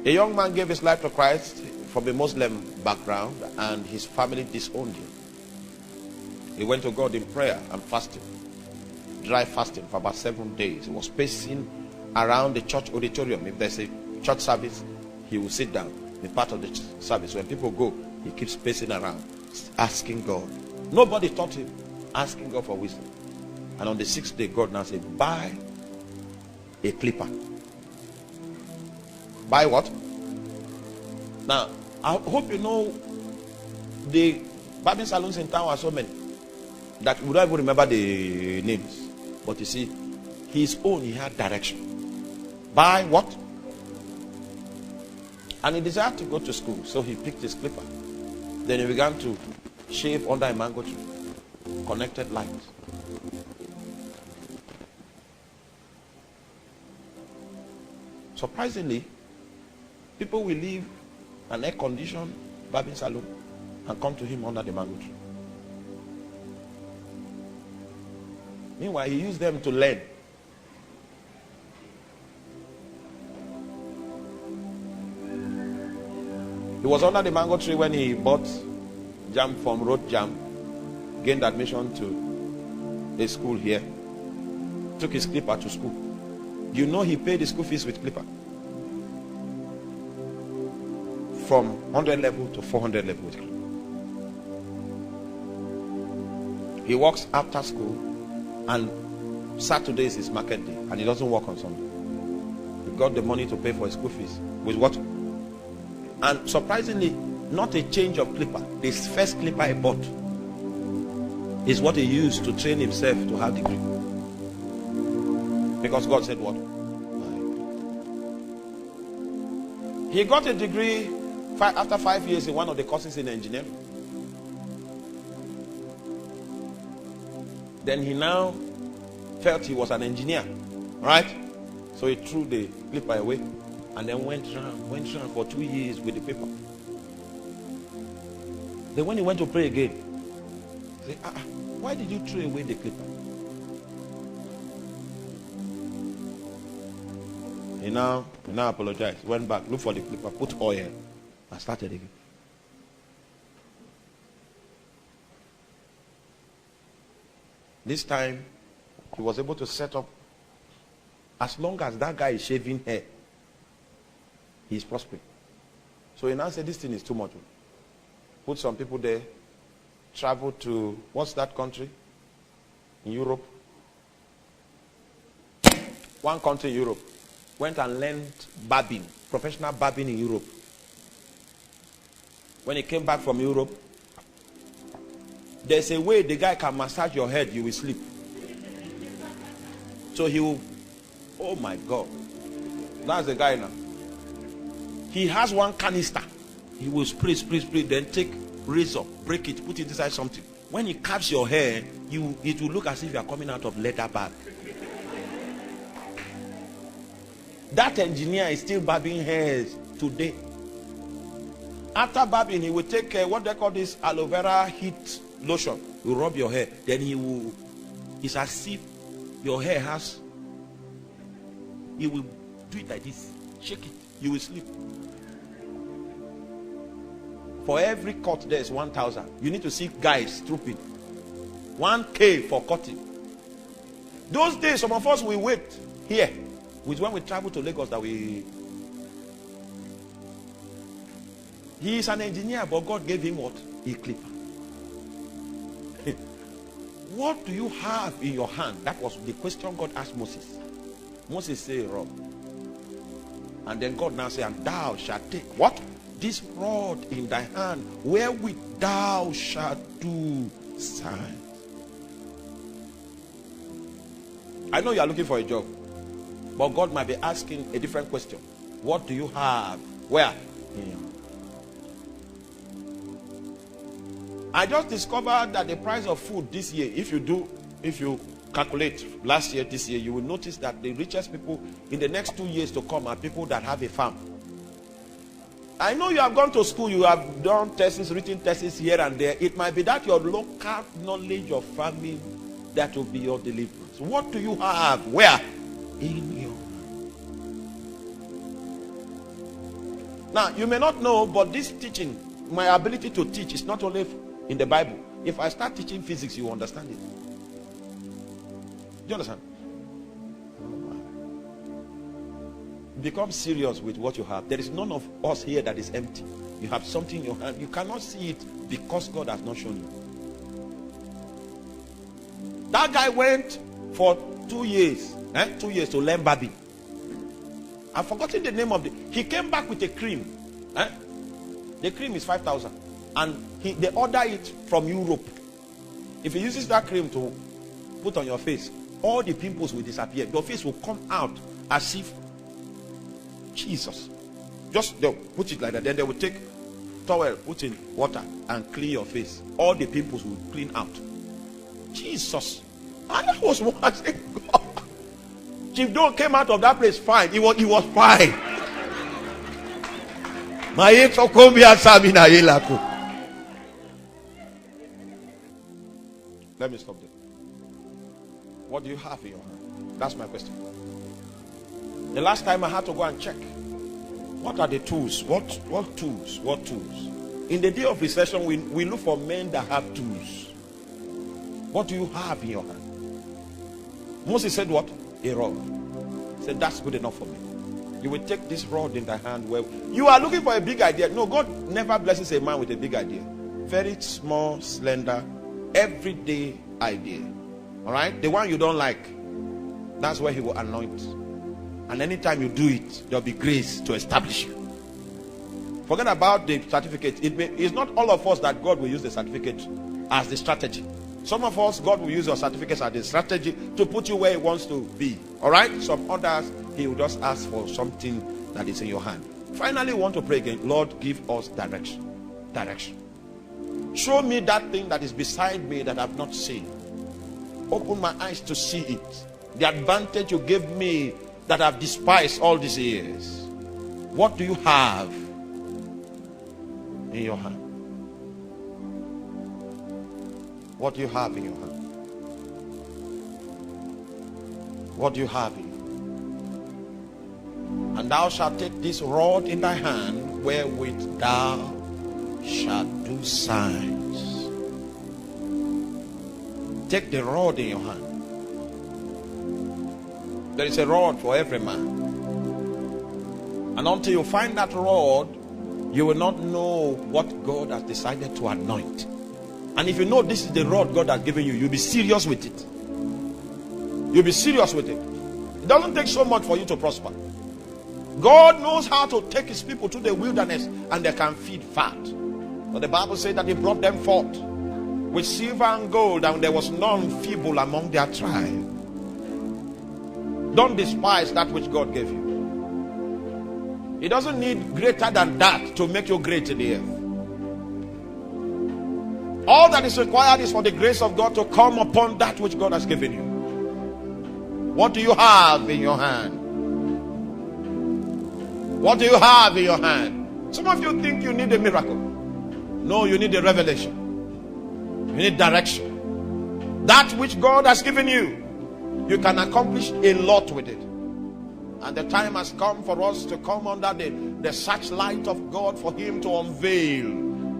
A young man gave his life to Christ from a Muslim background, and his family disowned him. He went to God in prayer and fasting, dry fasting for about 7 days. He was pacing around the church auditorium. If there's a church service, he will sit down, be part of the service. When people go, he keeps pacing around, asking God. Nobody taught him, asking God for wisdom. And on the 6th day, God now said, buy a clipper. Buy what? Now, I hope you know the barbing salons in town are so many that we don't even remember the names. But you see, his own, he had direction. Buy what? And he desired to go to school, so he picked his clipper. Then he began to shave under a mango tree, connected lights. Surprisingly, people will leave an air-conditioned barbing salon and come to him under the mango tree. Meanwhile, he used them to learn. He was under the mango tree when he bought jam from Road Jam, gained admission to a school here, took his clipper to school. You know he paid the school fees with clipper. From 100 level to 400 level with clipper. He works after school, and Saturday is his market day, and he doesn't work on Sunday. He got the money to pay for his school fees with what? And surprisingly, not a change of clipper. This first clipper he bought is what he used to train himself to have degree. Because God said what? He got a degree after 5 years in one of the courses in engineering. Then he now felt he was an engineer, right? So he threw the clipper away and then went around for 2 years with the paper. Then when he went to pray again, he said, why did you throw away the clipper? He now apologized, went back, looked for the clipper, put oil, and started again. This time, he was able to set up, as long as that guy is shaving hair, he's prospering. So he now said, this thing is too much. Put some people there, travel to, what's that country? In Europe? One country in Europe. Went and learned barbing, professional barbing in Europe. When he came back from Europe, there's a way the guy can massage your head, you will sleep. So he will, oh my God. That's the guy now. He has one canister. He will spray, then take razor, break it, put it inside something. When he cuts your hair, it will look as if you are coming out of leather bag. That engineer is still barbing hairs today. After barbing, he will take what they call this aloe vera heat lotion. You rub your hair, then it's as if your hair has, he will do it like this, shake it, you will sleep. For every cut there is 1,000. You need to see guys trooping. 1K for cutting. Those days, some of us will wait here. With when we travel to Lagos that he is an engineer, but God gave him what? A clipper. What do you have in your hand? That was the question God asked Moses. Moses said, rod. And then God now said, and thou shalt take what? This rod in thy hand, wherewith thou shalt do signs. I know you are looking for a job. But God might be asking a different question. What do you have? Where? I just discovered that the price of food this year, if you calculate last year, this year, you will notice that the richest people in the next 2 years to come are people that have a farm. I know you have gone to school, you have done tests, written tests here and there. It might be that your local knowledge of farming, that will be your deliverance. What do you have? Where? In your Now, you may not know, but this teaching, my ability to teach, is not only in the Bible. If I start teaching physics, you understand it. Do you understand? Become serious with what you have. There is none of us here that is empty. You have something in your hand. You cannot see it because God has not shown you. That guy went for 2 years. 2 years to learn barbing. I've forgotten the name of it. He came back with a cream. The cream is 5,000. And they order it from Europe. If he uses that cream to put on your face, all the pimples will disappear. Your face will come out as if Jesus. Just they'll put it like that. Then they will take towel, put in water, and clean your face. All the pimples will clean out. Jesus. I was watching God. Chief Don came out of that place fine. He was fine. Let me stop there. What do you have in your hand? That's my question. The last time I had to go and check. What are the tools? What tools? What tools? In the day of recession, we look for men that have tools. What do you have in your hand? Moses said what? A rod. He said, that's good enough for me. You will take this rod in thy hand. Where you are looking for a big idea. No, God never blesses a man with a big idea. Very small, slender, everyday idea. All right? The one you don't like, that's where he will anoint. And anytime you do it, there'll be grace to establish you. Forget about the certificate. It's not all of us that God will use the certificate as the strategy. Some of us, God will use your certificates as the strategy to put you where he wants to be. All right? Some others, he will just ask for something that is in your hand. Finally, we want to pray again. Lord, give us direction. Direction. Show me that thing that is beside me that I've not seen. Open my eyes to see it. The advantage you gave me that I've despised all these years. What do you have in your hand? What do you have in your hand? What do you have in your hand? And thou shalt take this rod in thy hand, wherewith thou shalt do signs. Take the rod in your hand. There is a rod for every man. And until you find that rod, you will not know what God has decided to anoint. And if you know this is the rod God has given you, you'll be serious with it. You'll be serious with it. It doesn't take so much for you to prosper. God knows how to take his people to the wilderness and they can feed fat. But the Bible says that he brought them forth with silver and gold, and there was none feeble among their tribe. Don't despise that which God gave you. He doesn't need greater than that to make you great in the earth. All that is required is for the grace of God to come upon that which God has given you. What do you have in your hand? What do you have in your hand? Some of you think you need a miracle. No, you need a revelation. You need direction. That which God has given you, you can accomplish a lot with it. And the time has come for us to come under the searchlight of God, for him to unveil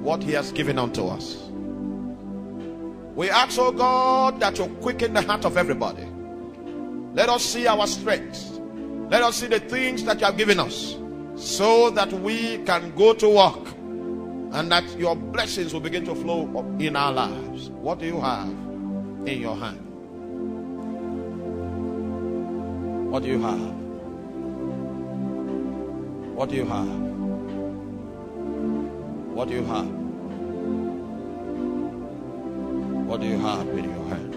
what he has given unto us. We ask, oh God, that you quicken the heart of everybody. Let us see our strengths. Let us see the things that you have given us, so that we can go to work and that your blessings will begin to flow in our lives. What do you have in your hand? What do you have? What do you have? What do you have? What do you have in your hand?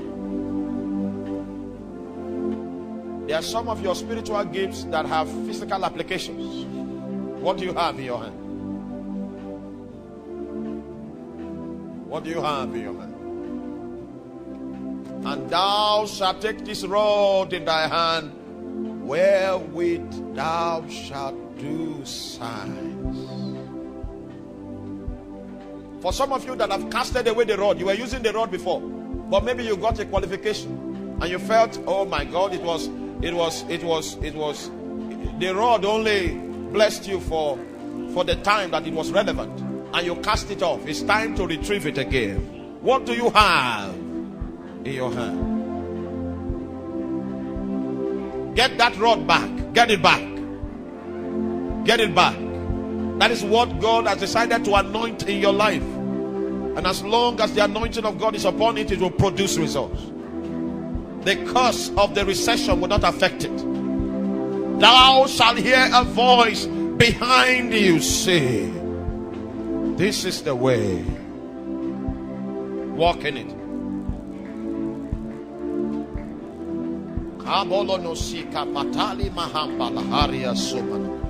There are some of your spiritual gifts that have physical applications. What do you have in your hand? What do you have in your hand? And thou shalt take this rod in thy hand, wherewith thou shalt do signs. For some of you that have casted away the rod, you were using the rod before, but maybe you got a qualification and you felt, oh my God, it was the rod only blessed you for for the time that it was relevant and you cast it off. It's time to retrieve it again. What do you have in your hand? Get that rod back. Get it back. Get it back. That is what God has decided to anoint in your life. And as long as the anointing of God is upon it, it will produce results. The curse of the recession will not affect it. Thou shalt hear a voice behind you say, this is the way. Walk in it. Kabolonosika patali mahambala haria sumana.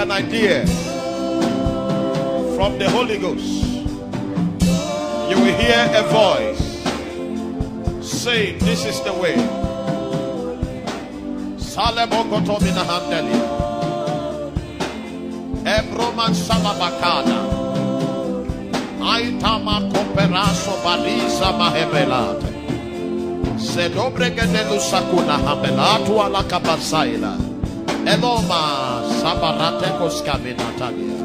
An idea from the Holy Ghost. You will hear a voice say, this is the way. Salebogotomina handeli Ebroman salabakana Aitama koperaso baliza mahebelate Sedobregedelu sakuna hambelatu ala kabasaila Eloma Sabarate Koskaminatalia.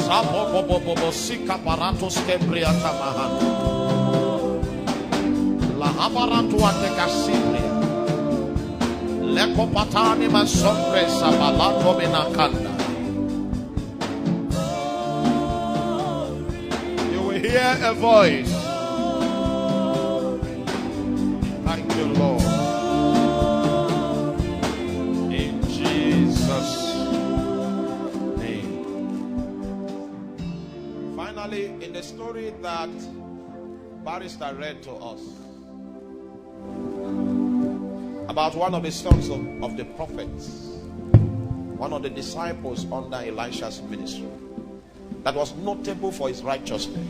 Sabobobobo Sika Baratos Kebriata Mahan. La Habaratu Atekasibria. Leko Patani Masombre Sabalato Minakanda. You will hear a voice. Lord, in Jesus' name. Finally, in the story that Barrister read to us about one of the sons of the prophets, one of the disciples under Elisha's ministry, that was notable for his righteousness,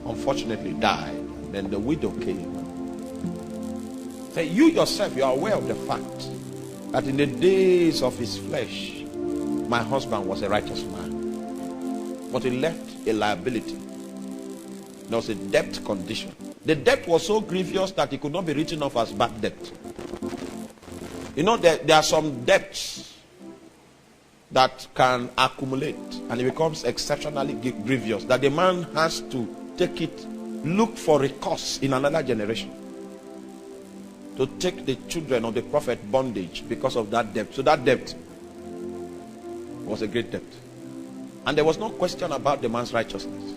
unfortunately died. Then the widow came. Say, you yourself, you are aware of the fact that in the days of his flesh, my husband was a righteous man, but he left a liability. There was a debt condition. The debt was so grievous that it could not be written off as bad debt. You know, there are some debts that can accumulate and it becomes exceptionally grievous, that the man has to take it, look for recourse in another generation, to take the children of the prophet bondage because of that debt. So that debt was a great debt. And there was no question about the man's righteousness.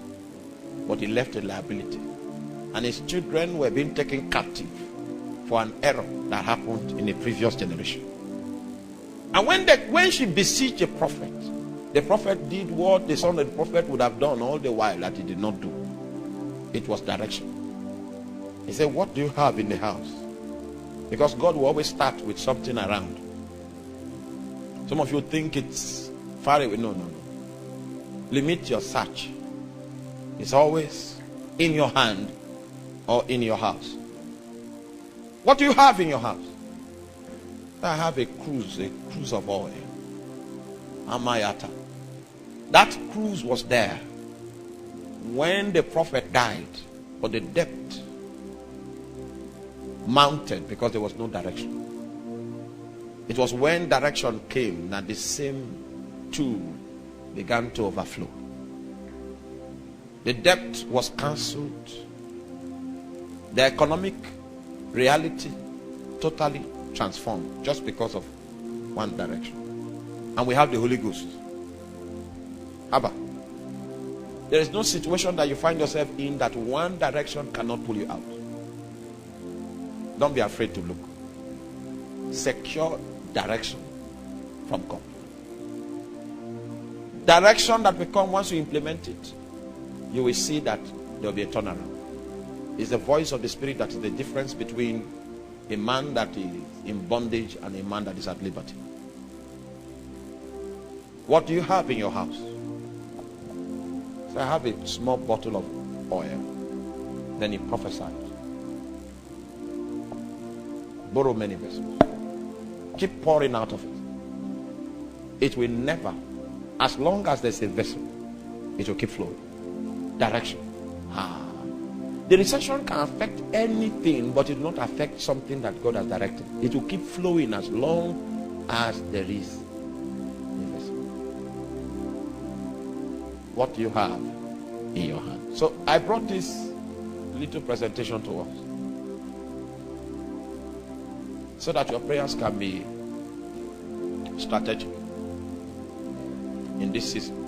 But he left a liability. And his children were being taken captive for an error that happened in a previous generation. And when she beseeched the prophet did what the son of the prophet would have done all the while that he did not do. It was direction. He said, what do you have in the house? Because God will always start with something around. Some of you think it's far away. No. Limit your search. It's always in your hand or in your house. What do you have in your house? I have a cruise of oil. Amayata. That cruise was there when the prophet died, but the debt mounted because there was no direction. It was when direction came that the same tool began to overflow. The debt was cancelled. The economic reality totally transformed just because of one direction. And we have the Holy Ghost. Abba. There is no situation that you find yourself in that one direction cannot pull you out. Don't be afraid to look. Secure direction from God. Direction that will come once you implement it. You will see that there will be a turnaround. It's the voice of the Spirit that is the difference between a man that is in bondage and a man that is at liberty. What do you have in your house? So I have a small bottle of oil. Then he prophesied. Borrow many vessels. Keep pouring out of it. It will never, as long as there's a vessel, it will keep flowing. Direction. The recession can affect anything, but it will not affect something that God has directed. It will keep flowing as long as there is a vessel. What do you have in your hand? So I brought this little presentation to us so that your prayers can be strategic in this season.